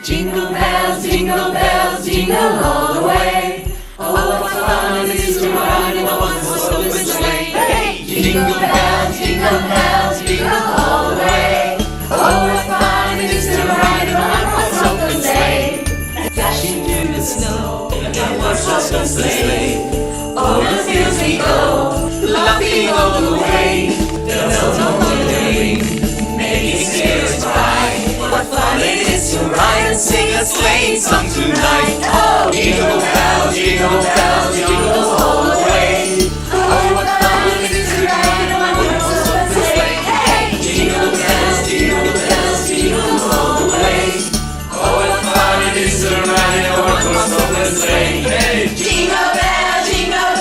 Jingle bells, jingle all the way. Oh, what fun it is to ride in a one-horse open sleigh. Hey! Jingle bells, jingle all the way. Oh, what fun it is to ride in a one-horse open sleigh. Dashing through the snow in a one-horse open sleigh. Over the fields we go, laughing all the way. The bells are ringing, making spirits bright. What fun it is to ride and sing a sleighing song tonight. Oh, jingle bells, jingle all the way. Oh, what fun it is to ride in a one-horse open sleigh. Hey! Jingle bells, jingle all the way. Oh, what fun it is to ride in a one-horse open sleigh. Hey! Jingle bells, jingle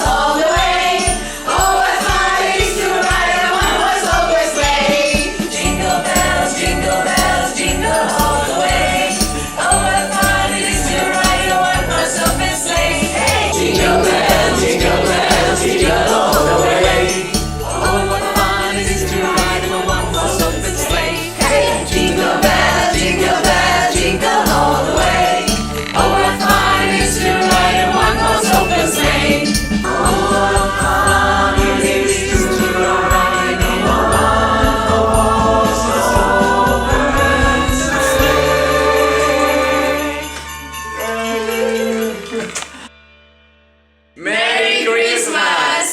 all the way. Oh, what fun it is to ride in a one-horse open sleigh. Jingle bells, jingle all the way. Oh, what fun it is to ride in a one-horse open sleigh. Hey! Jingle bells, jingle all the way. Oh, what fun it is to ride in a one-horse open sleigh. Hey! Jingle bells, jingle all the way. Oh, what fun it is to ride in a one-horse open sleigh. Oh, what fun it is to ride in a one-horse open sleigh. Merry Christmas!